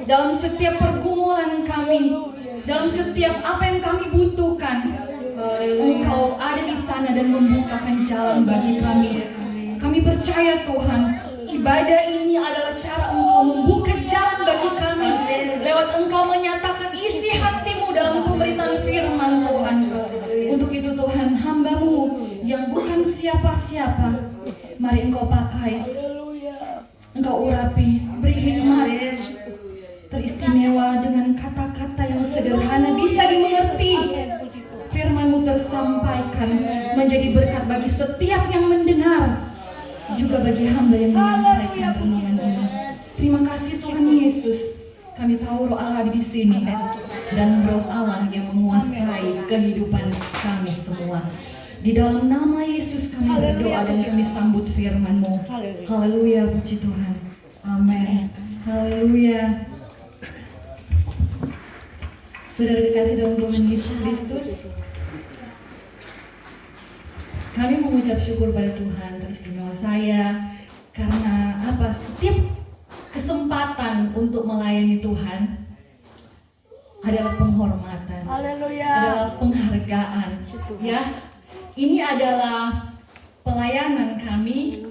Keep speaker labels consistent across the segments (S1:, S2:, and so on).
S1: dalam setiap pergumulan kami, dalam setiap apa yang kami butuhkan. Engkau ada di sana dan membukakan jalan bagi kami. Kami percaya Tuhan, ibadah ini adalah cara Engkau membuka jalan bagi kami. Lewat Engkau menyatakan isi hatimu dalam pemberitaan firman Tuhan. Untuk itu Tuhan, hamba-Mu yang bukan siapa-siapa, mari Engkau pakai, Engkau urapi, beri hikmat teristimewa dengan kata-kata yang sederhana bisa dimengerti. Firman-Mu tersampaikan menjadi berkat bagi setiap yang mendengar, juga bagi hamba yang menyampaikan renungan ini. Terima kasih Tuhan Yesus. Kami tahu Roh Allah di sini dan Roh Allah yang menguasai kehidupan kami semua. Di dalam nama Yesus kami berdoa dan kami sambut firman-Mu. Haleluya, puji Tuhan. Amin. Haleluya. Saudara dikasih dalam Tuhan Yesus Kristus, kami mengucap syukur pada Tuhan teristimewa saya karena apa? Setiap kesempatan untuk melayani Tuhan adalah penghormatan, adalah penghargaan. Ya, ini adalah pelayanan kami.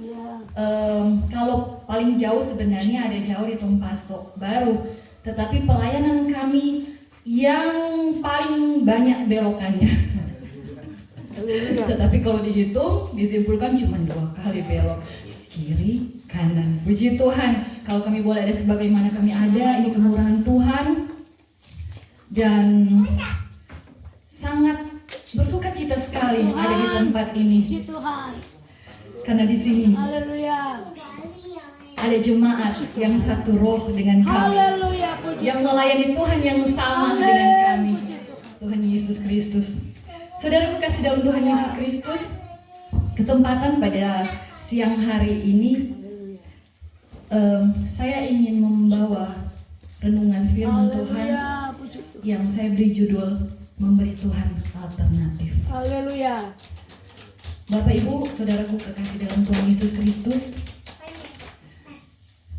S1: Kalau paling jauh sebenarnya ada jauh di Tumpasok baru, tetapi pelayanan kami yang paling banyak belokannya. Tetapi kalau dihitung, disimpulkan cuma 2 kali belok, kiri, kanan. Puji Tuhan, kalau kami boleh ada sebagaimana kami ada, ini kemurahan Tuhan. Dan sangat bersuka cita sekali ada di tempat ini. Karena di sini ada jemaat yang satu roh dengan kami, yang melayani Tuhan yang sama dengan kami, Tuhan Yesus Kristus. Saudara kasih dalam Tuhan Yesus Kristus, kesempatan pada siang hari ini saya ingin membawa renungan firman Tuhan yang saya beri judul Memberi Tuhan Alternatif.
S2: Haleluya.
S1: Bapak Ibu, saudaraku kekasih dalam Tuhan Yesus Kristus,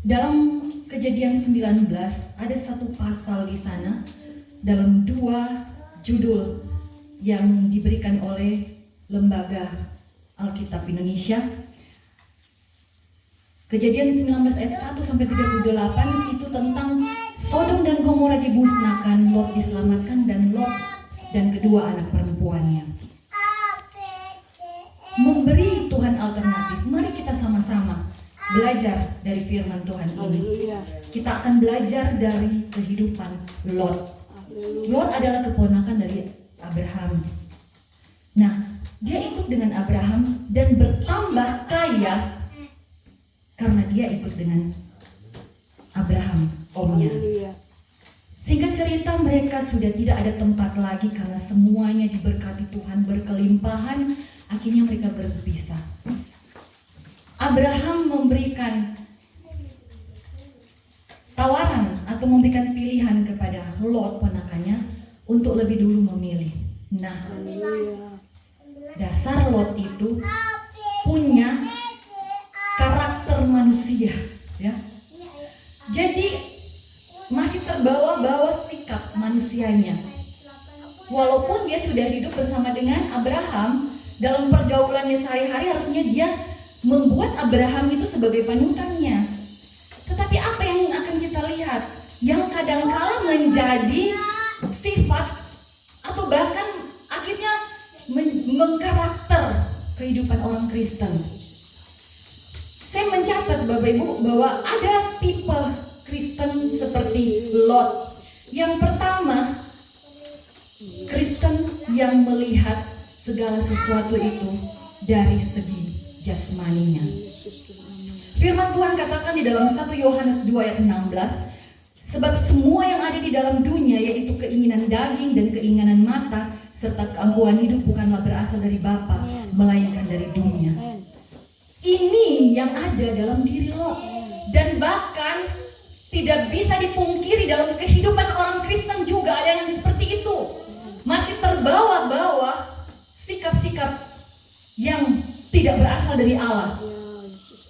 S1: dalam Kejadian 19 ada satu pasal di sana dalam 2 judul yang diberikan oleh Lembaga Alkitab Indonesia. Kejadian 19 ayat 1 sampai 38 itu tentang Sodom dan Gomora dimusnahkan, Lot diselamatkan, dan Lot dan kedua anak perempuannya. Memberi Tuhan alternatif. Mari kita sama-sama belajar dari firman Tuhan ini. Kita akan belajar dari kehidupan Lot. Lot adalah keponakan dari Abraham. Nah, dia ikut dengan Abraham dan bertambah kaya karena dia ikut dengan Abraham, omnya. Singkat cerita, mereka sudah tidak ada tempat lagi karena semuanya diberkati Tuhan, berkelimpahan. Akhirnya mereka berpisah. Abraham memberikan tawaran atau memberikan pilihan kepada Lot, ponakannya, untuk lebih dulu memilih. Nah, dasar Lot itu punya karakter manusia, ya. Jadi masih terbawa-bawa sikap manusianya. Walaupun dia sudah hidup bersama dengan Abraham, dalam pergaulannya sehari-hari harusnya dia membuat Abraham itu sebagai panutannya. Tetapi apa yang akan kita lihat? Yang kadang-kala menjadi sifat atau bahkan akhirnya mengkarakter kehidupan orang Kristen. Saya mencatat Bapak Ibu bahwa ada tipe Kristen seperti Lot. Yang pertama, Kristen yang melihat segala sesuatu itu dari segi jasmaninya. Firman Tuhan katakan di dalam 1 Yohanes 2 ayat 16, sebab semua yang ada di dalam dunia, yaitu keinginan daging dan keinginan mata serta keangkuhan hidup, bukanlah berasal dari Bapa, melainkan dari dunia. Ini yang ada dalam diri Lot. Dan bahkan tidak bisa dipungkiri dalam kehidupan orang Kristen juga ada yang seperti itu. Masih terbawa-bawa sikap-sikap yang tidak berasal dari Allah.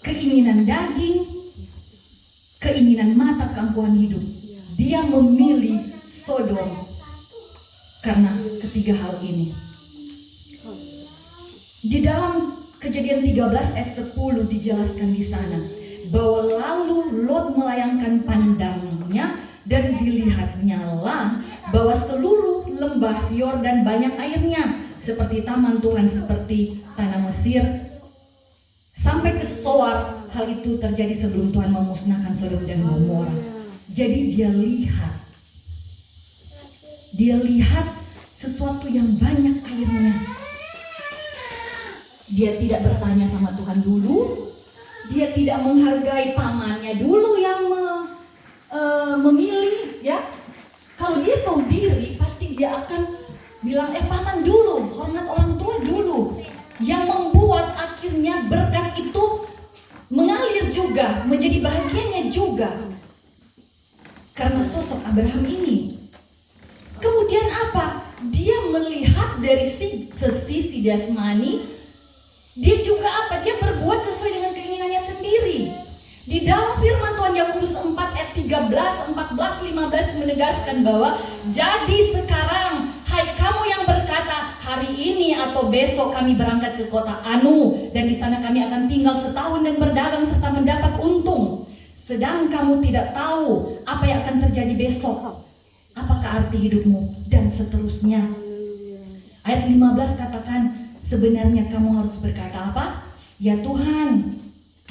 S1: Keinginan daging, keinginan mata, keangkuhan hidup. dia memilih Sodom karena ketiga hal ini. Di dalam Kejadian 13 ayat 10 dijelaskan di sana bahwa lalu Lot melayangkan pandangnya dan dilihatnya lah bahwa seluruh lembah Yordan banyak airnya seperti taman Tuhan, seperti tanah Mesir sampai ke Soar. Hal itu terjadi sebelum Tuhan memusnahkan Sodom dan Gomora. Jadi dia lihat sesuatu yang banyak airnya. Dia tidak bertanya sama Tuhan dulu. Dia tidak menghargai pamannya dulu yang memilih, ya. Kalau dia tahu diri, pasti dia akan bilang, paman dulu, hormat orang tua dulu. Yang membuat akhirnya berkat itu mengalir juga, menjadi bahagiannya juga. Karena sosok Abraham ini. Kemudian apa? Dia melihat dari sisi jasmani. Dia juga apa? Dia berbuat sesuai dengan keinginannya sendiri. Di dalam firman Tuhan Yakobus 4 ayat 13, 14, 15 menegaskan bahwa jadi sekarang hai kamu yang berkata hari ini atau besok kami berangkat ke kota Anu dan di sana kami akan tinggal setahun dan berdagang serta mendapat untung. Sedang kamu tidak tahu apa yang akan terjadi besok. Apakah arti hidupmu dan seterusnya. Ayat 15 katakan sebenarnya kamu harus berkata apa? Ya Tuhan,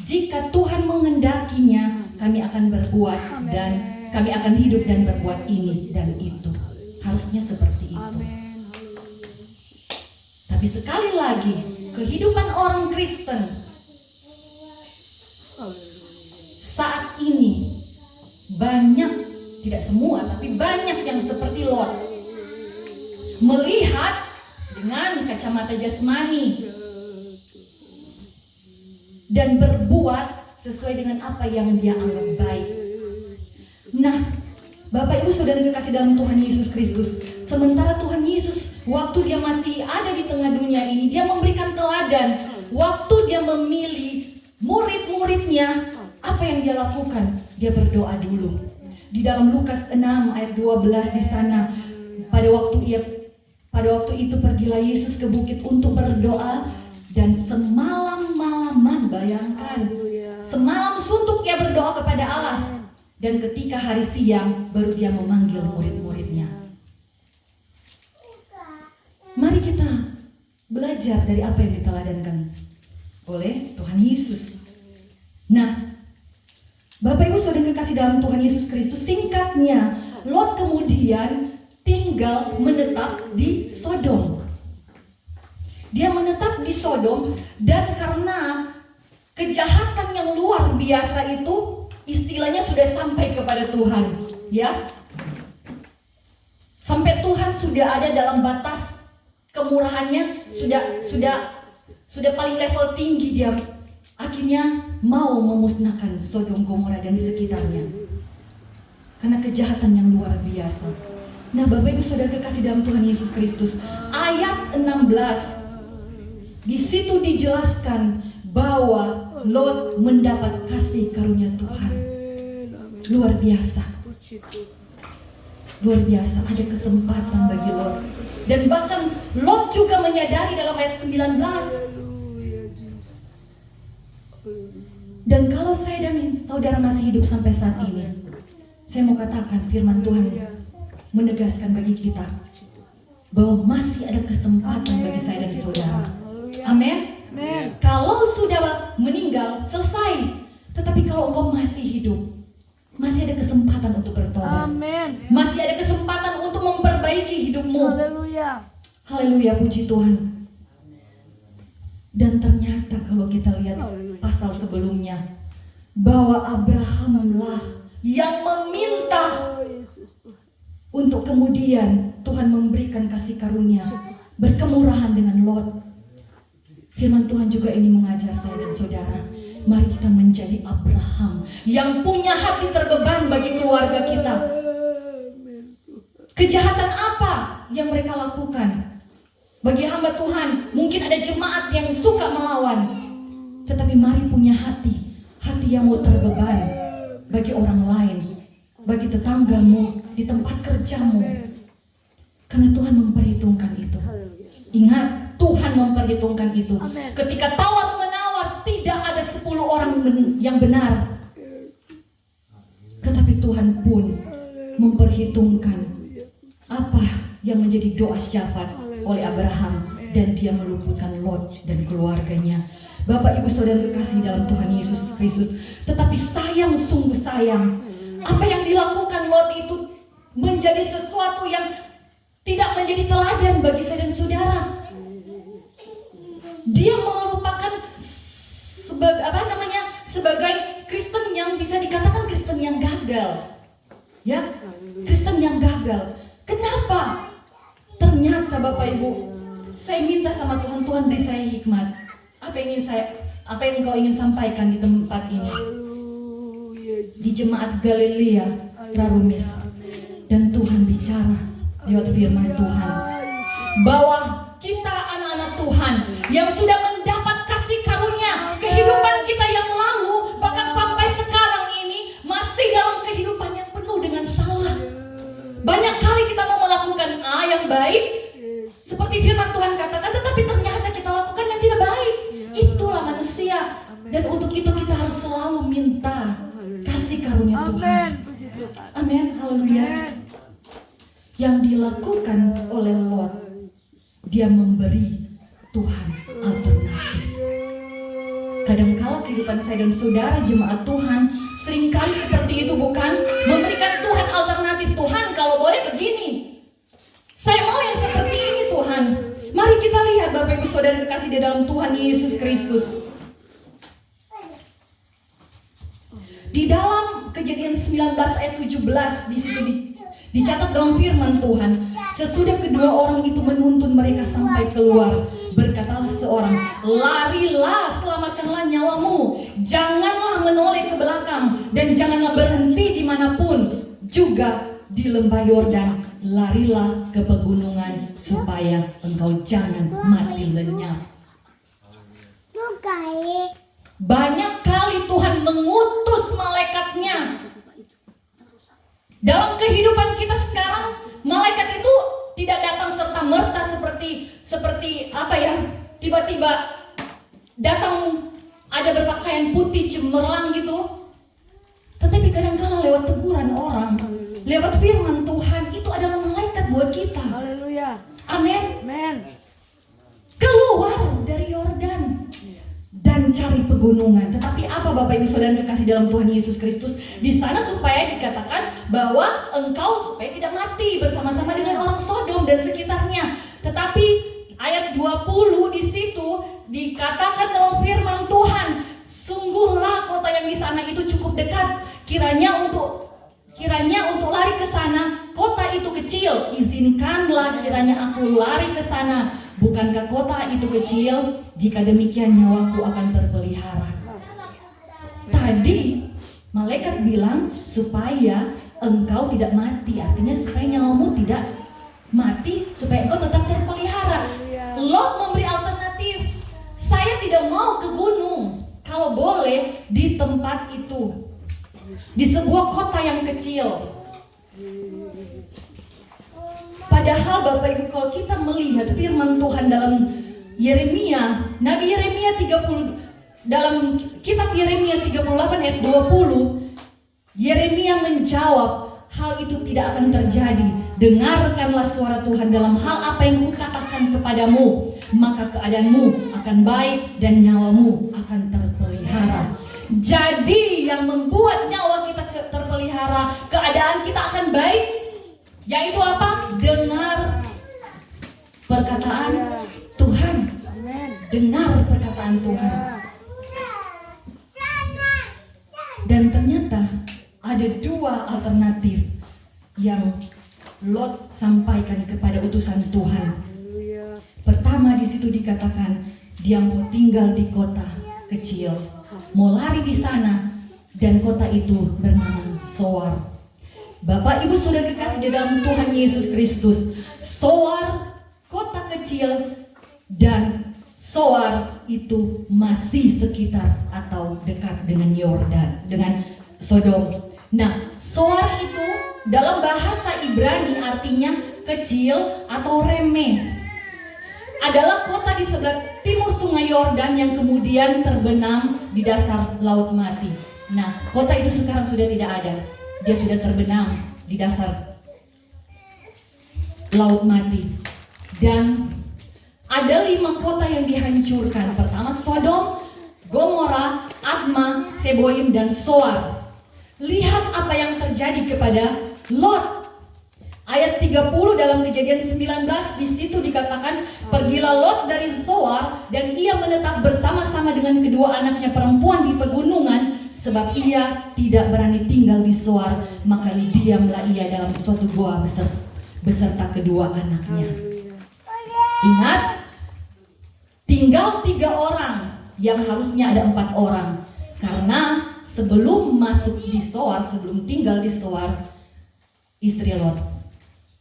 S1: jika Tuhan menghendakinya, kami akan berbuat dan kami akan hidup dan berbuat ini dan itu. Harusnya seperti itu. Tapi sekali lagi, kehidupan orang Kristen saat ini banyak, tidak semua, tapi banyak yang seperti Lot. Melihat dengan kacamata jasmani dan berbuat sesuai dengan apa yang dia anggap baik. Nah, Bapak Ibu Saudara kekasih dalam Tuhan Yesus Kristus, sementara Tuhan Yesus waktu dia masih ada di tengah dunia ini, dia memberikan teladan. Waktu dia memilih murid-muridnya, apa yang dia lakukan? Dia berdoa dulu. Di dalam Lukas 6 ayat 12 di sana, pada waktu itu pergilah Yesus ke bukit untuk berdoa dan semalam-malaman, bayangkan, semalam suntuk dia berdoa kepada Allah. Dan ketika hari siang baru dia memanggil murid-muridnya. Mari kita belajar dari apa yang diteladankan oleh Tuhan Yesus. Nah, Bapak Ibu Saudara kekasih dalam Tuhan Yesus Kristus, singkatnya Lot kemudian tinggal menetap di Sodom. Dia menetap di Sodom dan karena kejahatan yang luar biasa itu istilahnya sudah sampai kepada Tuhan, ya. Sampai Tuhan sudah ada dalam batas kemurahannya, sudah paling level tinggi dia. Akhirnya mau memusnahkan Sodom, Gomora dan sekitarnya. Karena kejahatan yang luar biasa. Nah, Bapak Ibu Saudara kekasih dalam Tuhan Yesus Kristus, ayat 16 di situ dijelaskan bahwa Lot mendapat kasih karunia Tuhan. Luar biasa. Luar biasa, ada kesempatan bagi Lot. Dan bahkan Lot juga menyadari dalam ayat 19. Dan kalau saya dan saudara masih hidup sampai saat ini, saya mau katakan firman Tuhan menegaskan bagi kita bahwa masih ada kesempatan bagi saya dan saudara. Amin. Kalau sudah meninggal, selesai. Tetapi kalau engkau masih hidup, masih ada kesempatan untuk bertobat. Masih ada kesempatan untuk memperbaiki hidupmu. Haleluya, puji Tuhan. Dan ternyata kalau kita lihat pasal sebelumnya, bahwa Abrahamlah yang meminta untuk kemudian Tuhan memberikan kasih karunia, berkemurahan dengan Lot. Firman Tuhan juga ini mengajar saya dan saudara, mari kita menjadi Abraham yang punya hati terbeban bagi keluarga kita. Kejahatan apa yang mereka lakukan? Bagi hamba Tuhan, mungkin ada jemaat yang suka melawan, tetapi mari punya hati yang mau terbeban bagi orang lain. bagi tetanggamu, di tempat kerjamu. Karena Tuhan memperhitungkan itu. Ingat, Tuhan memperhitungkan itu. Ketika tawar-menawar, tidak ada 10 orang yang benar. Tetapi Tuhan pun memperhitungkan apa yang menjadi doa syafaat oleh Abraham, dan dia meluputkan Lot dan keluarganya. Bapak Ibu Saudara kekasih dalam Tuhan Yesus Kristus. Tetapi sayang, sungguh sayang, apa yang dilakukan Lot itu menjadi sesuatu yang tidak menjadi teladan bagi saya dan saudara. Dia merupakan sebagai Kristen yang bisa dikatakan Kristen yang gagal. Ya, Kristen yang gagal. Kenapa? Ternyata Bapak Ibu, saya minta sama Tuhan, Tuhan beri saya hikmat. Apa yang Engkau ingin sampaikan di tempat ini? Di jemaat Galilea Rarumis. Dan Tuhan bicara lewat firman Tuhan bahwa kita anak-anak Tuhan yang sudah mendapat kasih karunia, kehidupan kita yang lalu bahkan sampai sekarang ini masih dalam kehidupan yang penuh dengan salah. Banyak kali kita mau melakukan yang baik seperti firman Tuhan katakan, tetapi ternyata kita lakukan yang tidak baik. Itulah manusia. Dan untuk itu kita harus selalu minta kasih karunia Tuhan. Amin, haleluya. Yang dilakukan oleh Lot, dia memberi Tuhan alternatif. Kadangkala kehidupan saya dan saudara jemaat Tuhan seringkali seperti itu, bukan? Memberikan Tuhan alternatif. Tuhan, kalau boleh begini, saya mau yang seperti ini Tuhan. Mari kita lihat Bapak Ibu Saudara kekasih di dalam Tuhan Yesus Kristus. Di dalam Kejadian 19 ayat 17 di situ dicatat dalam firman Tuhan, sesudah kedua orang itu menuntun mereka sampai keluar, berkatalah seorang, larilah, selamatkanlah nyawamu, janganlah menoleh ke belakang, dan janganlah berhenti dimanapun, juga di lembah Yordan, larilah ke pegunungan supaya engkau jangan mati lenyap. Banyak kali Tuhan mengutus malaikatnya. Dalam kehidupan kita sekarang, malaikat itu tidak datang serta-merta seperti apa ya? Tiba-tiba datang ada berpakaian putih cemerlang gitu. Tetapi kadang-kala lewat teguran orang, lewat firman Tuhan, itu adalah malaikat buat kita.
S2: Haleluya.
S1: Amin.
S2: Amen.
S1: Keluar dari Yordan dan cari pegunungan. Tetapi apa Bapak Ibu Saudara kekasih dalam Tuhan Yesus Kristus? Di sana supaya dikatakan bahwa engkau supaya tidak mati bersama-sama dengan orang Sodom dan sekitarnya. Tetapi ayat 20 di situ dikatakan dalam firman Tuhan, sungguhlah kota yang di sana itu cukup dekat. Kiranya untuk lari ke sana, kota itu kecil. Izinkanlah kiranya aku lari ke sana. Bukankah kota itu kecil? Jika demikian nyawaku akan terpelihara. Tadi malaikat bilang supaya engkau tidak mati, artinya supaya nyawamu tidak mati, supaya engkau tetap terpelihara. Lot memberi alternatif. Saya tidak mau ke gunung, kalau boleh di tempat itu, di sebuah kota yang kecil. Padahal Bapak Ibu, kalau kita melihat firman Tuhan dalam Yeremia, Nabi Yeremia 30, dalam kitab Yeremia 38 ayat 20, Yeremia menjawab, hal itu tidak akan terjadi. Dengarkanlah suara Tuhan dalam hal apa yang kukatakan kepadamu, maka keadaanmu akan baik dan nyawamu akan terpelihara. Jadi yang membuat nyawa kita terpelihara, keadaan kita akan baik, yaitu apa? Dengar perkataan Tuhan. Dengar perkataan Tuhan. Dan ternyata ada dua alternatif yang Lot sampaikan kepada utusan Tuhan. Pertama, di situ dikatakan dia mau tinggal di kota kecil, mau lari di sana, dan kota itu bernama Soar. Bapak Ibu Saudara kekasih di dalam Tuhan Yesus Kristus, Soar kota kecil, dan Soar itu masih sekitar atau dekat dengan Yordan, dengan Sodom. Nah, Soar itu dalam bahasa Ibrani artinya kecil atau remeh. Adalah kota di sebelah timur sungai Yordan yang kemudian terbenam di dasar laut mati. Nah, kota itu sekarang sudah tidak ada. Dia sudah terbenam di dasar laut mati. Dan ada 5 kota yang dihancurkan. Pertama Sodom, Gomora, Adma, Seboim, dan Soar. Lihat apa yang terjadi kepada Lot. Ayat 30 dalam Kejadian 19, di situ dikatakan, pergilah Lot dari Zoar dan ia menetap bersama-sama dengan kedua anaknya perempuan di pegunungan, sebab ia tidak berani tinggal di Zoar, maka diamlah ia dalam suatu gua beserta kedua anaknya. Ingat, tinggal 3 orang yang harusnya ada 4 orang, karena sebelum masuk di Zoar, sebelum tinggal di Zoar, istri Lot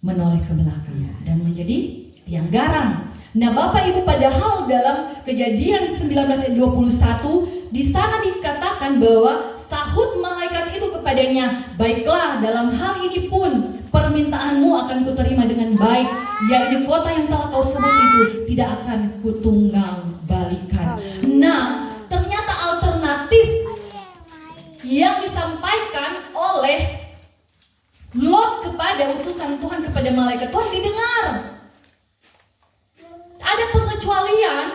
S1: menoleh ke belakang dan menjadi tiang garam. Nah, Bapak Ibu, padahal dalam Kejadian 19 ayat 21 di sana dikatakan bahwa sahut malaikat itu kepadanya, baiklah, dalam hal ini pun permintaanmu akan kuterima dengan baik, yaitu kota yang telah kau sebut itu tidak akan kutunggang balikan. Nah, ternyata alternatif yang disampaikan oleh Lot kepada utusan Tuhan, kepada malaikat Tuhan didengar. Ada pengecualian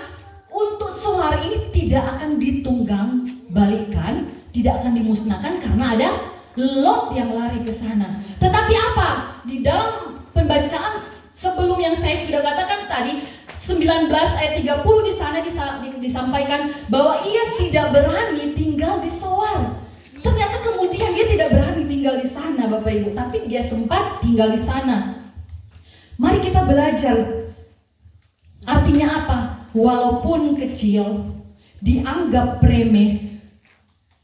S1: untuk Zoar ini tidak akan ditunggang balikan, tidak akan dimusnahkan karena ada Lot yang lari ke sana. Tetapi apa? Di dalam pembacaan sebelum yang saya sudah katakan tadi, 19 ayat 30 di sana disampaikan bahwa ia tidak berani tinggal di Zoar. Ternyata kemudian dia tidak berani tinggal di sana, Bapak Ibu, tapi dia sempat tinggal di sana. Mari kita belajar. Artinya apa? Walaupun kecil, dianggap remeh,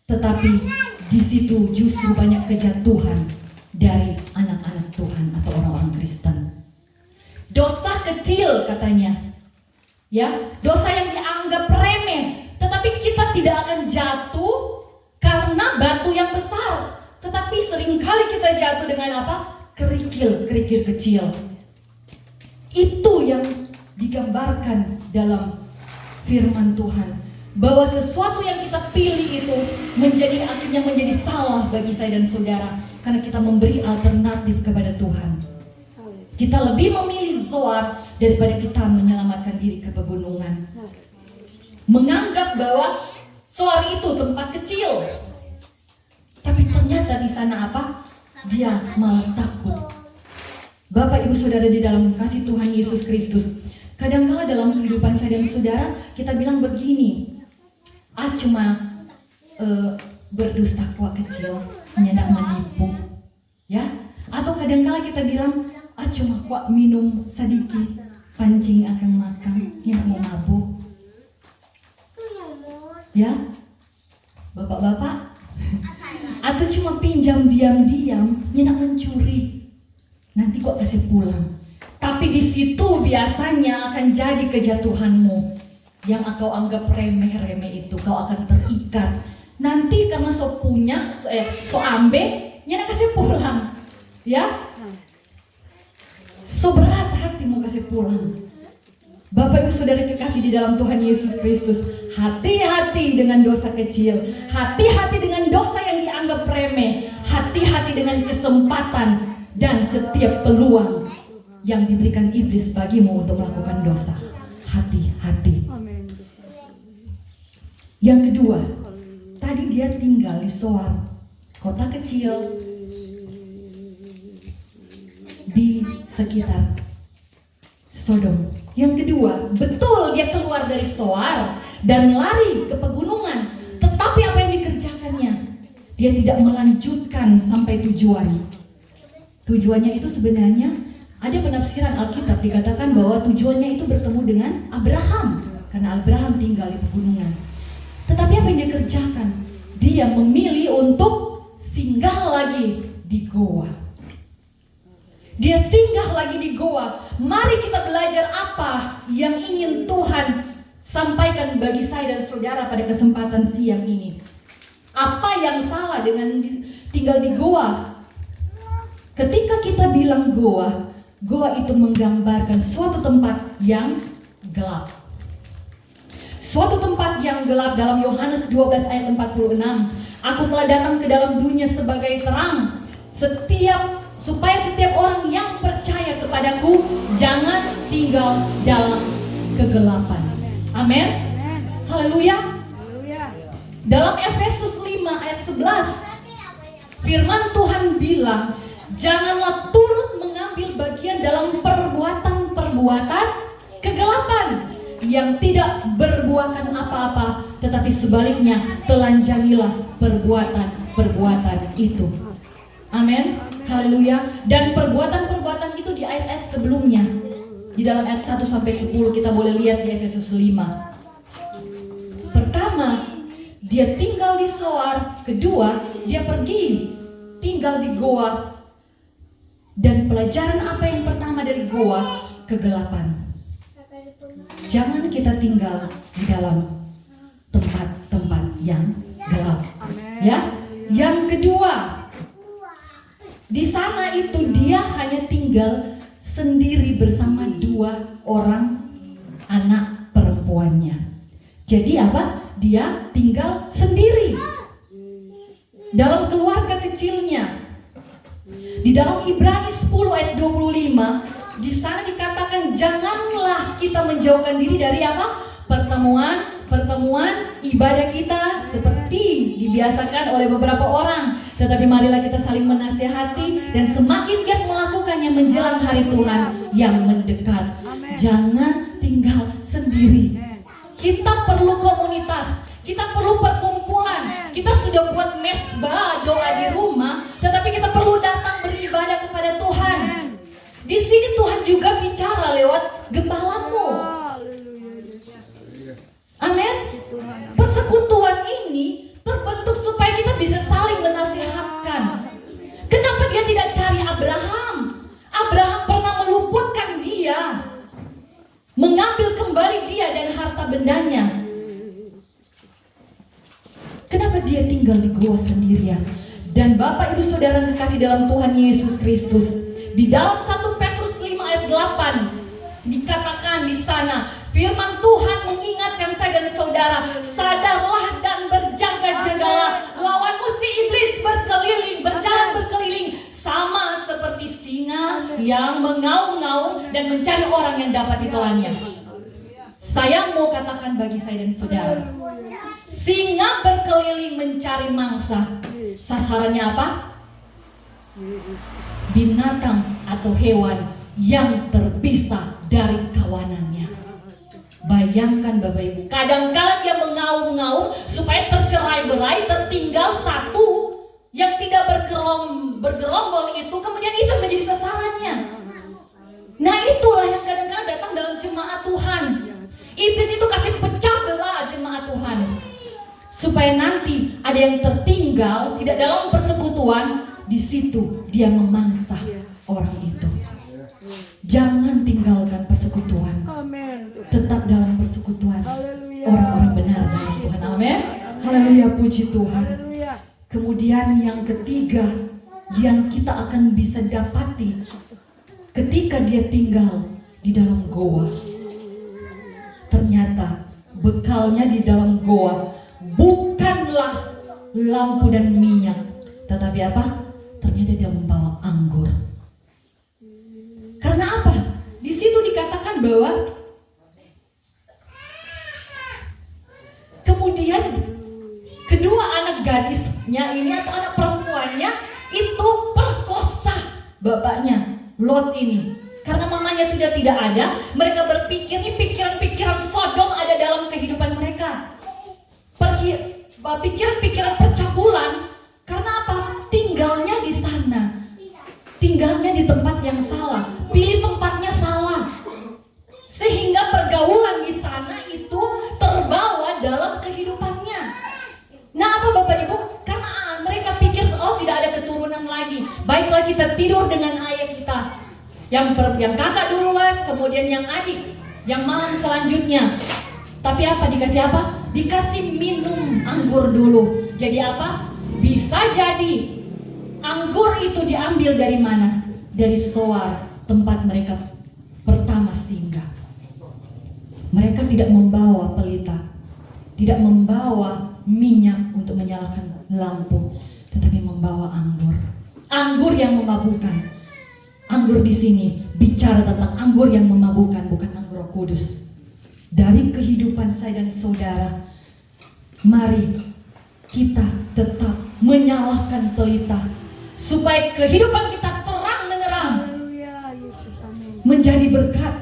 S1: tetapi di situ justru banyak kejatuhan dari anak-anak Tuhan atau orang-orang Kristen. Dosa kecil katanya, ya, dosa yang dianggap remeh, tetapi kita tidak akan jatuh karena batu yang besar, tetapi seringkali kita jatuh dengan apa? Kerikil kecil. Itu yang digambarkan dalam firman Tuhan, bahwa sesuatu yang kita pilih itu akhirnya menjadi salah bagi saya dan saudara, karena kita memberi alternatif kepada Tuhan. Kita lebih memilih Zoar daripada kita menyelamatkan diri ke pegunungan. Menganggap bahwa Zoar itu tempat kecil, tapi ternyata di sana apa? Dia malah takut. Bapak, Ibu, Saudara di dalam kasih Tuhan Yesus Kristus, kadang-kala dalam kehidupan saya dan saudara kita bilang begini, cuma berdusta kuat kecil, nyendak menipu, ya? Atau kadang-kala kita bilang, cuma kuat minum sedikit, pancing akan makan, nyendak mau mabuk. Ya, bapak-bapak, atau cuma pinjam diam-diam, nyenang mencuri, nanti kok kasih pulang. Tapi di situ biasanya akan jadi kejatuhanmu. Yang kau anggap remeh-remeh itu, kau akan terikat. Nanti karena so punya, so ambe, nyenang kasih pulang. Ya, so berat hati mau kasih pulang. Bapak, Ibu, Saudara kekasih di dalam Tuhan Yesus Kristus, hati-hati dengan dosa kecil, hati-hati dengan dosa yang dianggap remeh, hati-hati dengan kesempatan dan setiap peluang yang diberikan iblis bagimu untuk melakukan dosa. Hati-hati. Yang kedua, tadi dia tinggal di Zoar, kota kecil di sekitar Sodom. Yang kedua, betul dia keluar dari Zoar dan lari ke pegunungan. Tetapi apa yang dikerjakannya? Dia tidak melanjutkan sampai tujuan. Tujuannya itu sebenarnya ada penafsiran Alkitab dikatakan bahwa tujuannya itu bertemu dengan Abraham, karena Abraham tinggal di pegunungan. Tetapi apa yang dia kerjakan? Dia memilih untuk singgah lagi di goa. Dia singgah lagi di goa. Mari kita belajar apa yang ingin Tuhan sampaikan bagi saya dan saudara pada kesempatan siang ini. Apa yang salah dengan tinggal di goa. Ketika kita bilang goa, goa itu menggambarkan suatu tempat yang gelap. Suatu tempat yang gelap. Dalam Yohanes 12 ayat 46, aku telah datang ke dalam dunia sebagai terang, supaya setiap orang yang percaya kepadaku jangan tinggal dalam kegelapan. Amin. Haleluya. Dalam Efesus 5 ayat 11, firman Tuhan bilang, janganlah turut mengambil bagian dalam perbuatan-perbuatan kegelapan yang tidak berbuahkan apa-apa, tetapi sebaliknya telanjangilah perbuatan-perbuatan itu. Amin. Haleluya. Dan perbuatan-perbuatan itu di ayat-ayat sebelumnya, di dalam ayat 1 sampai 10 kita boleh lihat di Efesus 5. Pertama, dia tinggal di Soar. Kedua, dia pergi tinggal di goa. Dan pelajaran apa yang pertama dari goa? Kegelapan. Jangan kita tinggal di dalam tempat-tempat yang gelap. Ya. Yang kedua, di sana itu dia hanya tinggal sendiri bersama 2 orang anak perempuannya. Jadi apa? Dia tinggal sendiri dalam keluarga kecilnya. Di dalam Ibrani 10 ayat 25, di sana dikatakan janganlah kita menjauhkan diri dari apa? Pertemuan ibadah kita seperti dibiasakan oleh beberapa orang, tetapi marilah kita saling menasihati dan semakin giat melakukannya menjelang hari Tuhan yang mendekat. Jangan tinggal sendiri. Kita perlu komunitas, kita perlu perkumpulan. Kita sudah buat mesbah doa di rumah, tetapi kita perlu datang beribadah kepada Tuhan. Di sini Tuhan juga bicara lewat gembalamu. Amin. Persekutuan ini terbentuk supaya kita bisa saling menasihatkan. Kenapa dia tidak cari Abraham? Abraham pernah meluputkan dia, mengambil kembali dia dan harta bendanya. Kenapa dia tinggal di goa sendirian? Dan Bapak Ibu Saudara kekasih dalam Tuhan Yesus Kristus, di dalam 1 Petrus 5 ayat 8 dikatakan di sana, firman Tuhan mengingatkan saya dan saudara, sadarlah dan berjaga-jagalah, lawanmu si iblis berjalan berkeliling sama seperti singa yang mengaum-ngaum dan mencari orang yang dapat ditelannya. Saya mau katakan bagi saya dan saudara, singa berkeliling mencari mangsa. Sasarannya apa? Binatang atau hewan yang terpisah dari kawanannya. Bayangkan Bapak Ibu, kadang-kala dia mengaum-ngaum supaya tercerai-berai, tertinggal satu yang tidak bergerombol itu, kemudian itu menjadi sasarannya. Nah itulah yang kadang-kadang datang dalam jemaat Tuhan. Iblis itu kasih pecah belah jemaat Tuhan, supaya nanti ada yang tertinggal tidak dalam persekutuan. Di situ dia memangsa orang itu. Jangan tinggalkan persekutuan. Tetap dalam persekutuan orang-orang benar dalam Tuhan. Amin. Haleluya, puji Tuhan. Kemudian yang ketiga yang kita akan bisa dapati ketika dia tinggal di dalam goa, ternyata bekalnya di dalam goa bukanlah lampu dan minyak, tetapi apa? Ternyata dia membawa anggur. Karena apa? Di situ dikatakan bahwa kemudian kedua anak gadisnya ini atau anak perempuannya itu perkosa bapaknya Lot ini. Karena mamanya sudah tidak ada, mereka berpikir ini pikiran-pikiran Sodom ada dalam kehidupan mereka. Pikiran-pikiran percabulan. Karena apa? Tinggalnya di sana, tinggalnya di tempat yang salah, pilih tempatnya salah, sehingga pergaulan di sana itu terbawa dalam kehidupannya. Nah apa Bapak Ibu? Karena mereka pikir oh tidak ada keturunan lagi, baiklah kita tidur dengan ayah kita, yang kakak duluan, kemudian yang adik, yang malam selanjutnya. Tapi apa? Dikasih apa? Dikasih minum anggur dulu. Jadi apa? Bisa jadi Anggur itu diambil dari mana? Dari Soar, tempat mereka pertama singgah. Mereka tidak membawa pelita, tidak membawa minyak untuk menyalakan lampu, tetapi membawa anggur. Anggur yang memabukkan. Anggur di sini bicara tentang anggur yang memabukkan, bukan anggur Roh Kudus. Dari kehidupan saya dan saudara, mari kita tetap menyalakan pelita supaya kehidupan kita terang menerang, menjadi berkat.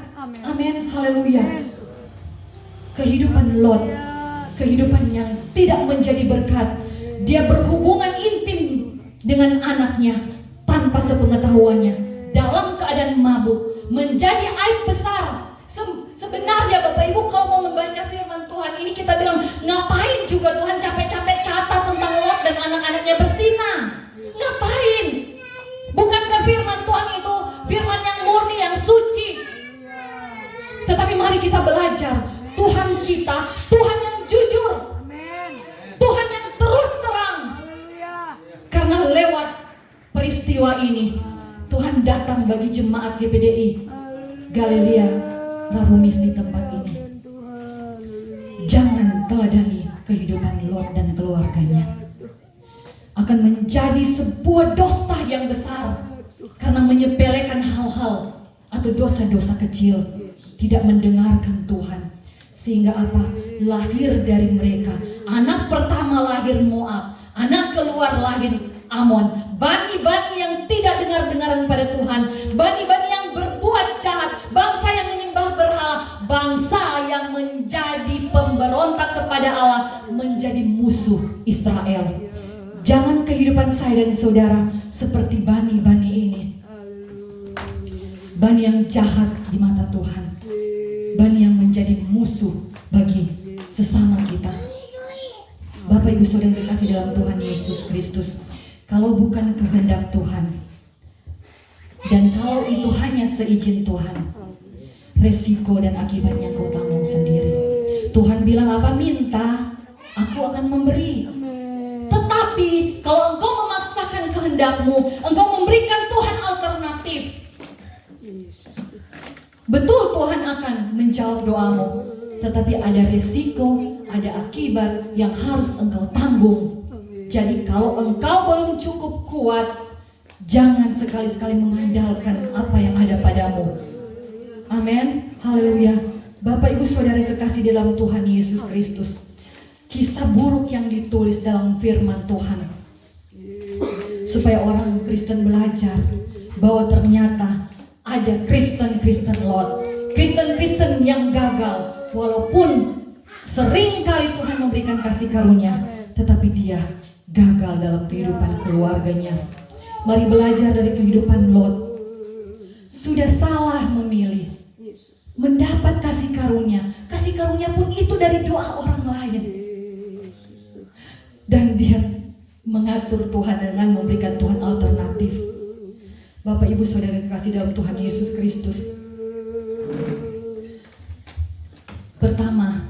S1: Amin, haleluya. Kehidupan Lot, kehidupan yang tidak menjadi berkat. Dia berhubungan intim dengan anaknya tanpa sepengetahuannya, dalam keadaan mabuk, menjadi aib besar. Sebenarnya Bapak Ibu, kalau mau membaca firman Tuhan ini, kita bilang, ngapain juga Tuhan capek-capek catat tentang Lot dan anak-anaknya bersinah? Ngapain? Bukankah firman Tuhan itu firman yang murni, yang suci? Tetapi mari kita belajar, Tuhan kita, Tuhan yang jujur, Tuhan yang terus terang. Karena lewat peristiwa ini, Tuhan datang bagi jemaat GPDI Galilea Rarumis di tempat ini. Jangan teladani kehidupan Lot dan keluarganya. Akan menjadi sebuah dosa yang besar karena menyepelekan hal-hal atau dosa-dosa kecil, tidak mendengarkan Tuhan. Sehingga apa? Lahir dari mereka. Anak pertama lahir Moab, anak keluar lahir Amon. Bani-bani yang tidak dengar-dengaran pada Tuhan, bani-bani yang berbuat jahat, bangsa yang menyembah berhala, bangsa yang menjadi pemberontak kepada Allah, menjadi musuh Israel. Jangan kehidupan saya dan saudara seperti bani-bani ini, bani yang jahat di mata Tuhan, bani yang menjadi musuh bagi sesama kita. Bapak Ibu Saudara yang dikasih dalam Tuhan Yesus Kristus, kalau bukan kehendak Tuhan, dan kalau itu hanya seizin Tuhan, resiko dan akibatnya kau tanggung sendiri. Tuhan bilang apa? Minta, aku akan memberi. Tetapi kalau engkau memaksakan kehendakmu, engkau memberikan Tuhan alternatif, betul Tuhan akan menjawab doamu, tetapi ada resiko, ada akibat yang harus engkau tanggung. Jadi kalau engkau belum cukup kuat, jangan sekali-sekali mengandalkan apa yang ada padamu. Amin, haleluya. Bapak Ibu Saudara kekasih dalam Tuhan Yesus Kristus, kisah buruk yang ditulis dalam firman Tuhan, supaya orang Kristen belajar bahwa ternyata ada Kristen Lot, Kristen yang gagal. Walaupun sering kali Tuhan memberikan kasih karunia, tetapi dia gagal dalam kehidupan keluarganya. Mari belajar dari kehidupan Lot. Sudah salah memilih, mendapat kasih karunia pun itu dari doa orang lain. Dan dia mengatur Tuhan dengan memberikan Tuhan alternatif. Bapak Ibu Saudara kasih dalam Tuhan Yesus Kristus, pertama,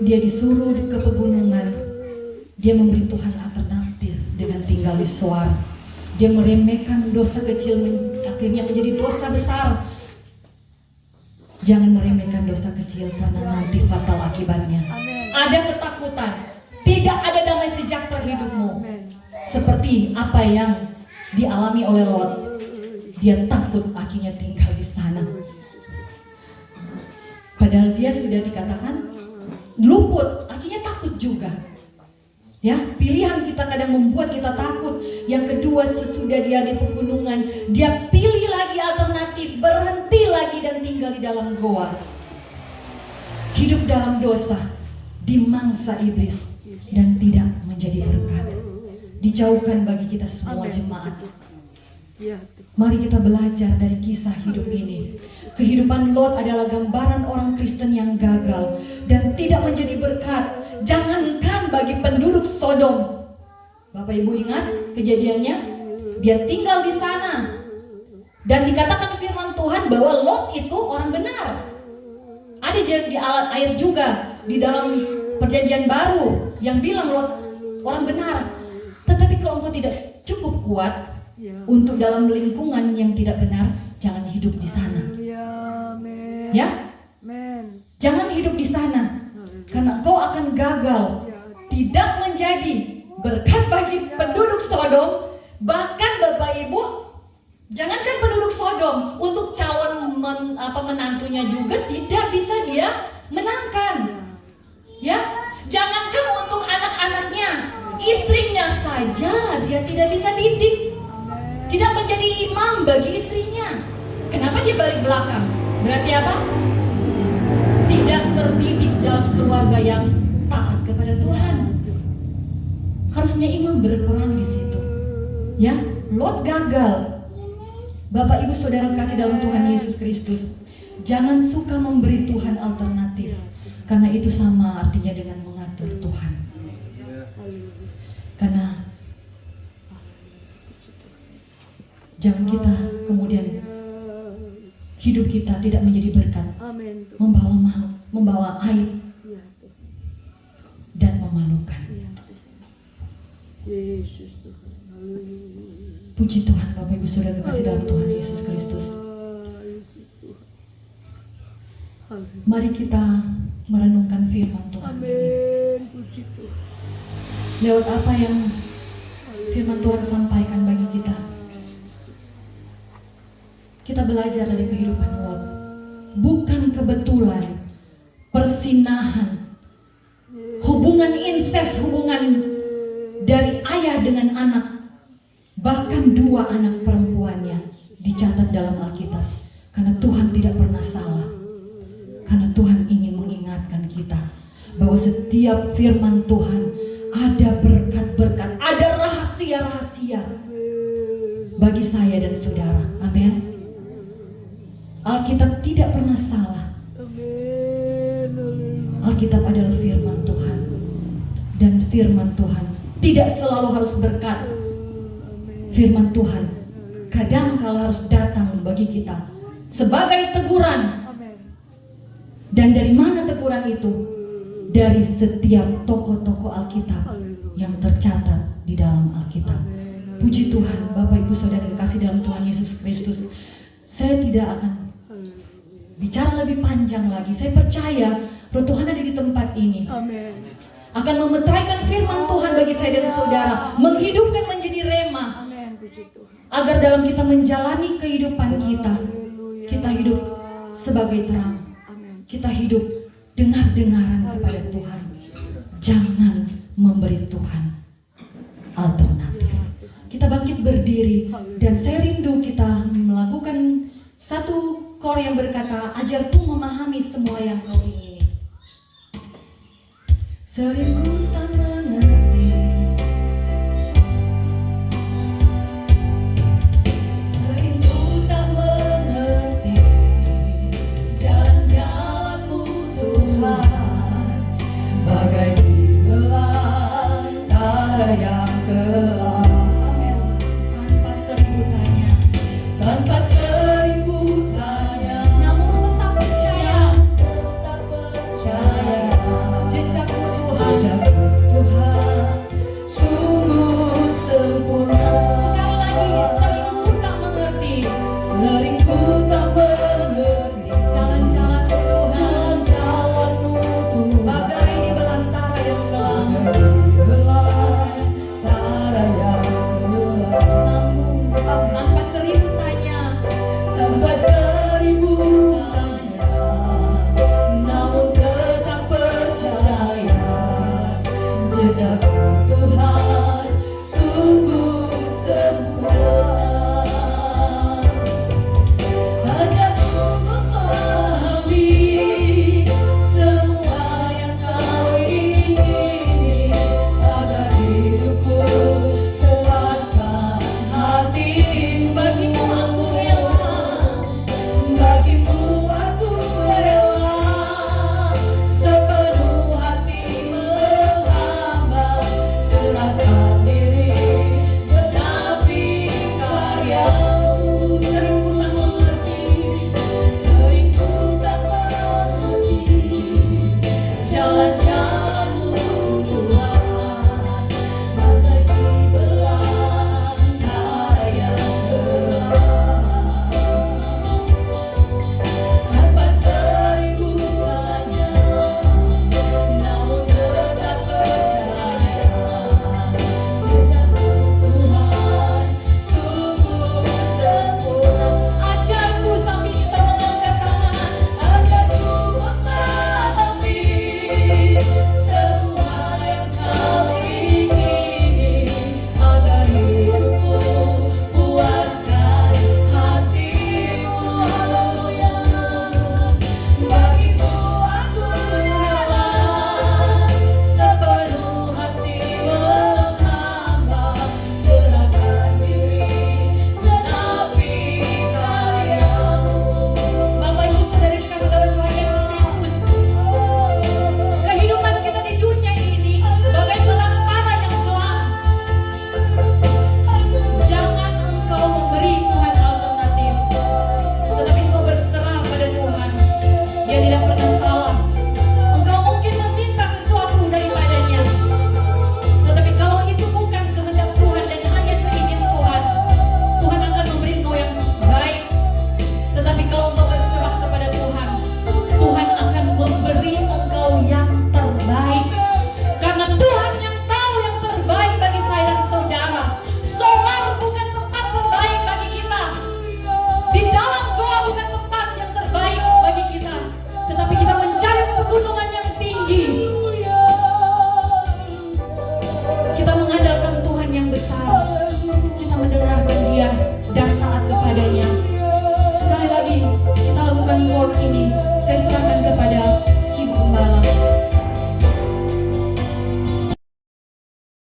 S1: dia disuruh ke pegunungan. Dia memberi Tuhan alternatif dengan tinggal di Soar. Dia meremehkan dosa kecil akhirnya menjadi dosa besar. Jangan meremehkan dosa kecil karena nanti fatal akibatnya. Ada ketakutan, tidak ada damai sejahtera hidupmu. Seperti apa yang dialami oleh Lot. Dia takut akhirnya tinggal di sana. Padahal dia sudah dikatakan luput, akhirnya takut juga. Ya, pilihan kita kadang membuat kita takut. Yang kedua, sesudah dia di pegunungan, dia pilih lagi alternatif, berhenti lagi dan tinggal di dalam goa. Hidup dalam dosa, dimangsa iblis dan tidak menjadi berkat. Dijauhkan bagi kita semua jemaat. Mari kita belajar dari kisah hidup ini. Kehidupan Lot adalah gambaran orang Kristen yang gagal dan tidak menjadi berkat. Jangankan bagi penduduk Sodom. Bapak Ibu ingat kejadiannya? Dia tinggal di sana. Dan dikatakan firman Tuhan bahwa Lot itu orang benar. Ada di ayat juga di dalam Perjanjian Baru yang bilang Lot orang benar. Tetapi kalau engkau tidak cukup kuat untuk dalam lingkungan yang tidak benar, jangan hidup di sana. Ya, jangan hidup di sana, karena kau akan gagal, tidak menjadi berkat bagi penduduk Sodom. Bahkan Bapak Ibu, jangankan penduduk Sodom, untuk calon menantunya juga tidak bisa dia menangkan. Ya, jangankan untuk anak-anaknya, istrinya saja dia tidak bisa didik, tidak menjadi imam bagi istrinya. Kenapa dia balik belakang? Berarti apa? Tidak terdidik dalam keluarga yang taat kepada Tuhan. Harusnya imam berperan di situ. Ya, Lot gagal. Bapak Ibu Saudara kasih dalam Tuhan Yesus Kristus, jangan suka memberi Tuhan alternatif, karena itu sama artinya dengan mengatur Tuhan. Karena jangan kita kemudian hidup kita tidak menjadi berkat, membawa aib dan memalukan. Puji Tuhan Bapak Ibu Saudara kasih dalam Tuhan Yesus Kristus. Mari kita merenungkan firman Tuhan ini. Lewat apa yang firman Tuhan sampaikan bagi kita, kita belajar dari kehidupan Lot. Bukan kebetulan persinahan, hubungan incest, hubungan dari ayah dengan anak, bahkan 2 anak perempuannya dicatat dalam Alkitab. Karena Tuhan tidak pernah salah. Karena Tuhan ingin mengingatkan kita bahwa setiap firman Tuhan ada berkat-berkat, ada rahasia-rahasia bagi saya dan saudara. Amin. Alkitab tidak pernah salah. Alkitab adalah firman Tuhan. Dan firman Tuhan tidak selalu harus berkat. Firman Tuhan kadang kala harus datang bagi kita sebagai teguran. Dan dari mana teguran itu? Dari setiap tokoh-tokoh Alkitab yang tercatat di dalam Alkitab. Puji Tuhan, Bapak Ibu Saudara kekasih dalam Tuhan Yesus Kristus. Saya tidak akan bicara lebih panjang lagi. Saya percaya Roh Tuhan ada di tempat ini. Akan memeteraikan firman Tuhan bagi saya dan saudara, menghidupkan menjadi rema. Agar dalam kita menjalani kehidupan kita hidup sebagai terang. Kita hidup dengar-dengaran kepada Tuhan. Jangan memberi Tuhan alternatif. Kita bangkit berdiri, dan saya rindu kita melakukan satu kor yang berkata, ajarku memahami semua yang kau ingini. Sering ku tak